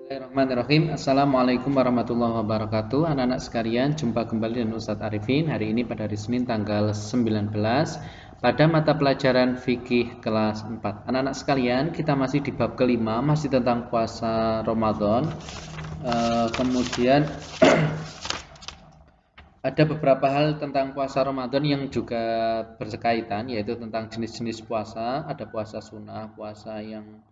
Bismillahirrahmanirrahim. Assalamualaikum warahmatullahi wabarakatuh. Anak-anak sekalian, jumpa kembali dengan Ustadz Arifin. Hari ini pada hari Senin tanggal 19 pada mata pelajaran fikih kelas 4. Anak-anak sekalian, kita masih di bab kelima, masih tentang puasa Ramadan. Kemudian ada beberapa hal tentang puasa Ramadan yang juga berkaitan, yaitu tentang jenis-jenis puasa. Ada puasa sunnah, puasa yang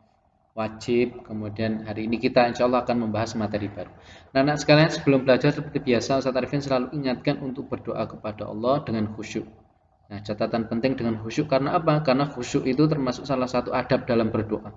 wajib. Kemudian hari ini kita insya Allah akan membahas materi baru. Nah, anak sekalian, sebelum belajar seperti biasa, Ustaz Arifin selalu ingatkan untuk berdoa kepada Allah dengan khusyuk. Nah, catatan penting dengan khusyuk karena apa? Karena khusyuk itu termasuk salah satu adab dalam berdoa.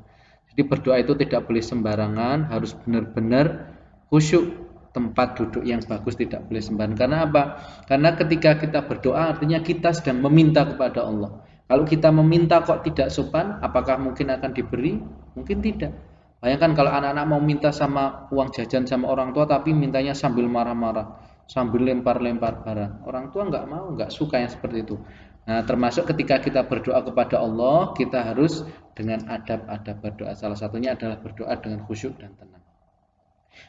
Jadi berdoa itu tidak boleh sembarangan, harus benar-benar khusyuk. Tempat duduk yang bagus tidak boleh sembarangan. Karena apa? Karena ketika kita berdoa artinya kita sedang meminta kepada Allah. Kalau kita meminta kok tidak sopan, apakah mungkin akan diberi? Mungkin tidak. Bayangkan kalau anak-anak mau minta sama uang jajan sama orang tua tapi mintanya sambil marah-marah, sambil lempar-lempar barang. Orang tua nggak mau, nggak suka yang seperti itu. Nah, termasuk ketika kita berdoa kepada Allah, kita harus dengan adab-adab berdoa. Salah satunya adalah berdoa dengan khusyuk dan tenang.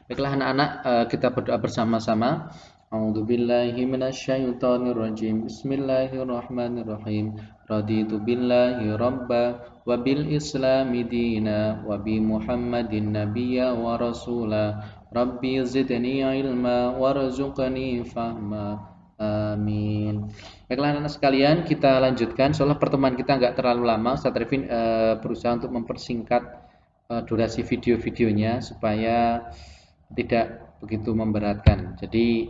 Baiklah anak-anak, kita berdoa bersama-sama. A'udzubillahi minasyaitonirrajim. Bismillahirrahmanirrahim. Raditu billahi rabba wa bil islami dina wa bi Muhammadin nabiyya wa rasula. Rabbi zidni ilma warzuqni fahma. Amin. Baiklah anak-anak sekalian, kita lanjutkan. Soalnya pertemuan kita nggak terlalu lama. Ustaz Arifin berusaha untuk mempersingkat durasi video-videonya supaya tidak begitu memberatkan. Jadi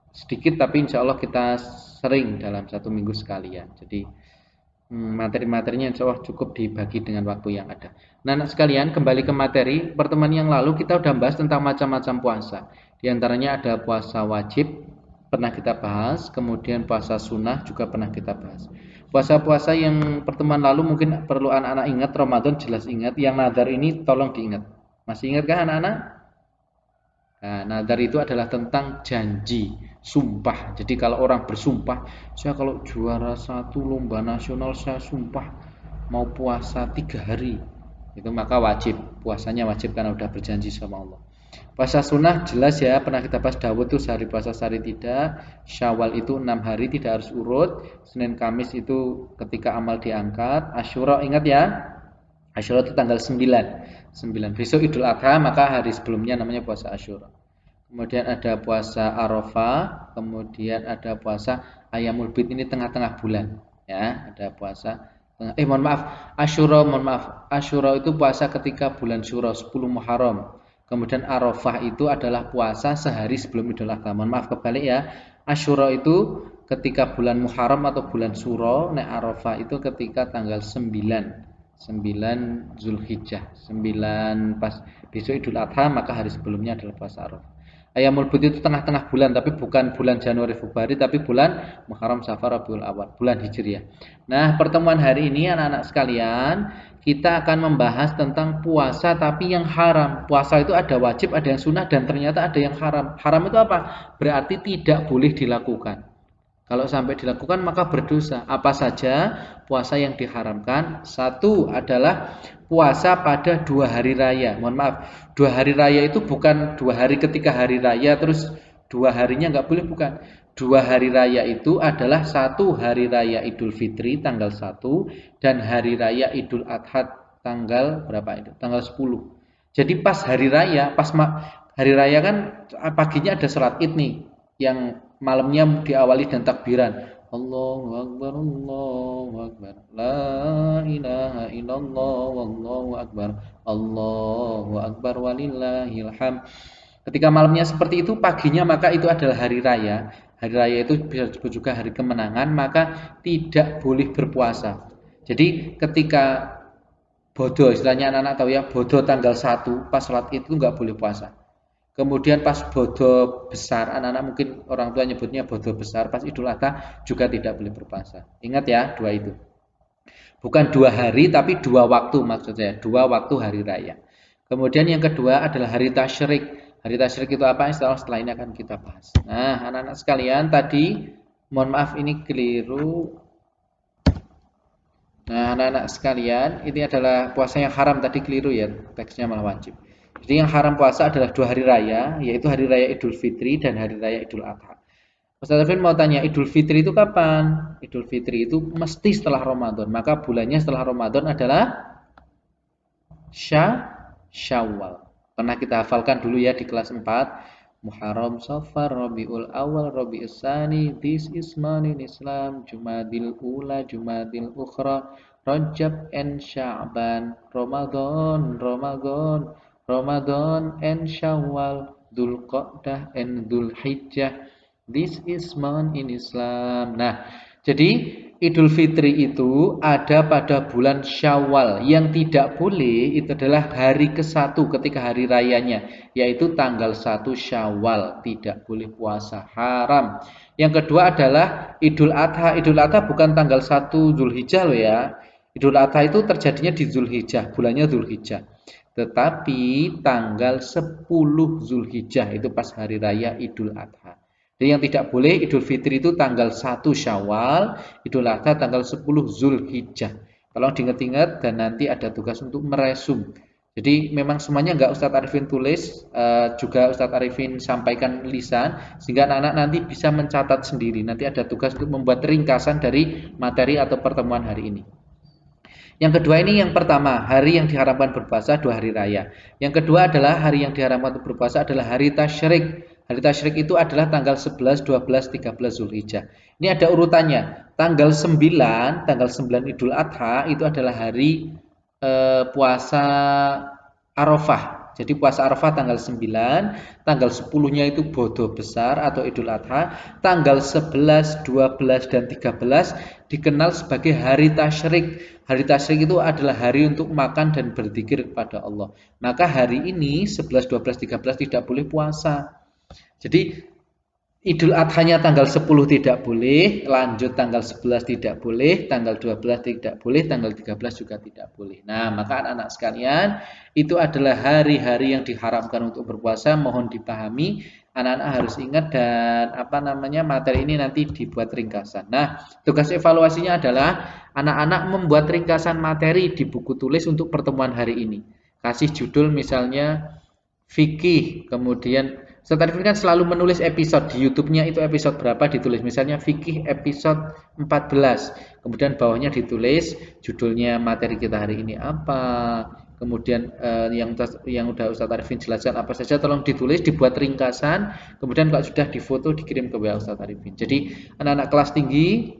sedikit tapi insya Allah kita sering dalam satu minggu sekalian. Jadi materi-materinya insya Allah cukup dibagi dengan waktu yang ada. Nah anak sekalian, kembali ke materi. Pertemuan yang lalu kita sudah bahas tentang macam-macam puasa. Di antaranya ada puasa wajib, pernah kita bahas. Kemudian puasa sunnah juga pernah kita bahas. Puasa-puasa yang pertemuan lalu mungkin perlu anak-anak ingat. Ramadan jelas ingat. Yang nadar ini tolong diingat. Masih ingatkah anak-anak? Nah, nadar itu adalah tentang janji, sumpah. Jadi kalau orang bersumpah, saya kalau juara satu lomba nasional saya sumpah mau puasa 3 hari, itu maka wajib, puasanya wajib karena udah berjanji sama Allah. Puasa sunnah jelas ya, pernah kita bahas Dawud itu sehari puasa sehari tidak, Syawal itu 6 hari tidak harus urut, Senin Kamis itu ketika amal diangkat, Asyura ingat ya, Asyura itu tanggal 9. Besok Idul Adha, maka hari sebelumnya namanya puasa Asyura. Kemudian ada puasa Arafah, kemudian ada puasa Ayamul Bid, ini tengah-tengah bulan, ya. Ada puasa mohon maaf, Asyura, mohon maaf. Asyura itu puasa ketika bulan Syura 10 Muharram. Kemudian Arafah itu adalah puasa sehari sebelum Idul Adha. Mohon maaf kebalik ya. Asyura itu ketika bulan Muharram atau bulan Syura, nek Arafah itu ketika tanggal 9 Zulhijjah, 9 pas besok Idul Adha, maka hari sebelumnya adalah puasa Arafah. Ayamul Bid itu tengah-tengah bulan, tapi bukan bulan Januari Februari, tapi bulan Muharram Safar Rabiul Awal, bulan Hijriah. Nah, pertemuan hari ini anak-anak sekalian, kita akan membahas tentang puasa tapi yang haram. Puasa itu ada wajib, ada yang sunnah, dan ternyata ada yang haram. Haram itu apa? Berarti tidak boleh dilakukan. Kalau sampai dilakukan maka berdosa. Apa saja puasa yang diharamkan? Satu adalah puasa pada 2 hari raya. Mohon maaf, 2 hari raya itu bukan 2 hari ketika hari raya terus 2 harinya nggak boleh, bukan. 2 hari raya itu adalah 1 hari raya Idul Fitri tanggal 1 dan hari raya Idul Adha tanggal berapa itu? Tanggal 10. Jadi pas hari raya, hari raya kan paginya ada sholat Id nih, yang malamnya diawali dengan takbiran. Allahu Akbar, Allahu Akbar, La ilaha illallah, Wallahu Akbar, Allahu Akbar, walillahilham. Ketika malamnya seperti itu, paginya maka itu adalah hari raya. Hari raya itu bisa disebut juga hari kemenangan, maka tidak boleh berpuasa. Jadi ketika bodoh, istilahnya anak-anak tahu ya, bodoh tanggal 1 pas sholat itu nggak boleh puasa. Kemudian pas bodoh besar, anak-anak mungkin orang tua nyebutnya bodoh besar, pas Idul Adha juga tidak boleh berpuasa. Ingat ya, dua itu. Bukan 2 hari, tapi 2 waktu maksudnya, 2 waktu hari raya. Kemudian yang kedua adalah hari tasyrik. Hari tasyrik itu apa? Setelah ini akan kita bahas. Nah, anak-anak sekalian, tadi mohon maaf ini keliru. Nah, anak-anak sekalian, ini adalah puasa yang haram, tadi keliru ya, teksnya malah wajib. Jadi yang haram puasa adalah 2 hari raya, yaitu hari raya Idul Fitri dan hari raya Idul Adha. Ustaz Arifin mau tanya, Idul Fitri itu kapan? Idul Fitri itu mesti setelah Ramadan. Maka bulannya setelah Ramadan adalah Syawal. Pernah kita hafalkan dulu ya di kelas 4. Muharram, Safar, Rabiul Awal, Rabiul Tsani, this is month in Islam, Jumadil Ula, Jumadil Ukhra, Rajab and Sya'ban, Ramadan and Syawal, Dzulqa'dah and Dzulhijjah. This is month in Islam. Nah, jadi Idul Fitri itu ada pada bulan Syawal. Yang tidak boleh itu adalah hari ke-1 ketika hari rayanya, yaitu tanggal 1 Syawal. Tidak boleh puasa, haram. Yang kedua adalah Idul Adha. Idul Adha bukan tanggal 1 Zulhijjah loh ya. Idul Adha itu terjadinya di Zulhijjah, bulannya Zulhijjah. Tetapi tanggal 10 Zulhijjah itu pas hari raya Idul Adha. Jadi yang tidak boleh Idul Fitri itu tanggal 1 Syawal, Idul Adha tanggal 10 Zulhijjah. Tolong diingat-ingat dan nanti ada tugas untuk meresum. Jadi memang semuanya enggak Ustadz Arifin tulis, juga Ustadz Arifin sampaikan lisan, sehingga anak-anak nanti bisa mencatat sendiri. Nanti ada tugas untuk membuat ringkasan dari materi atau pertemuan hari ini. Yang kedua ini yang pertama, hari yang diharapkan berpuasa 2 hari raya. Yang kedua adalah hari yang diharapkan berpuasa adalah hari tasyrik. Hari tasyrik itu adalah tanggal 11, 12, 13 Zulhijjah. Ini ada urutannya. Tanggal 9 Idul Adha itu adalah hari puasa Arafah. Jadi puasa Arafah tanggal 9, tanggal 10-nya itu Bodo Besar atau Idul Adha, tanggal 11, 12 dan 13 dikenal sebagai hari tasyrik. Hari tasyrik itu adalah hari untuk makan dan berzikir kepada Allah. Maka hari ini 11, 12, 13 tidak boleh puasa. Jadi Idul Adhanya tanggal 10 tidak boleh, lanjut tanggal 11 tidak boleh, tanggal 12 tidak boleh, tanggal 13 juga tidak boleh. Nah, maka anak-anak sekalian, itu adalah hari-hari yang diharamkan untuk berpuasa, mohon dipahami. Anak-anak harus ingat dan materi ini nanti dibuat ringkasan. Nah, tugas evaluasinya adalah anak-anak membuat ringkasan materi di buku tulis untuk pertemuan hari ini. Kasih judul misalnya fikih, kemudian Ustaz Arifin kan selalu menulis episode di YouTube-nya itu episode berapa ditulis. Misalnya fikih episode 14. Kemudian bawahnya ditulis judulnya materi kita hari ini apa. Kemudian yang udah Ustaz Arifin jelaskan apa saja tolong ditulis, dibuat ringkasan. Kemudian kalau sudah difoto dikirim ke WA Ustaz Arifin. Jadi anak-anak kelas tinggi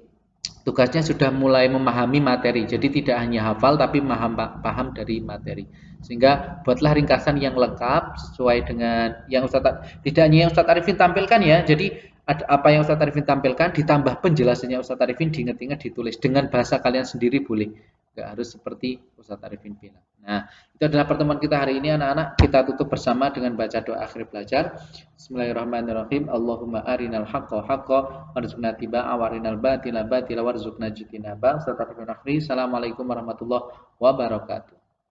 tugasnya sudah mulai memahami materi. Jadi tidak hanya hafal tapi paham dari materi. Sehingga buatlah ringkasan yang lengkap sesuai dengan yang tidak hanya yang Ustadz Arifin tampilkan ya. Jadi apa yang Ustadz Arifin tampilkan ditambah penjelasannya Ustadz Arifin diingat-ingat ditulis dengan bahasa kalian sendiri boleh. Enggak harus seperti Ustadz Arifin bilang. Nah, itu adalah pertemuan kita hari ini anak-anak. Kita tutup bersama dengan baca doa akhir belajar. Bismillahirrahmanirrahim. Allahumma arinal haqqa haqqa warzuqna tibaa warinal batila batila warzuqna jitinaba. Ustadz Arifin akhiri. Assalamualaikum warahmatullahi wabarakatuh.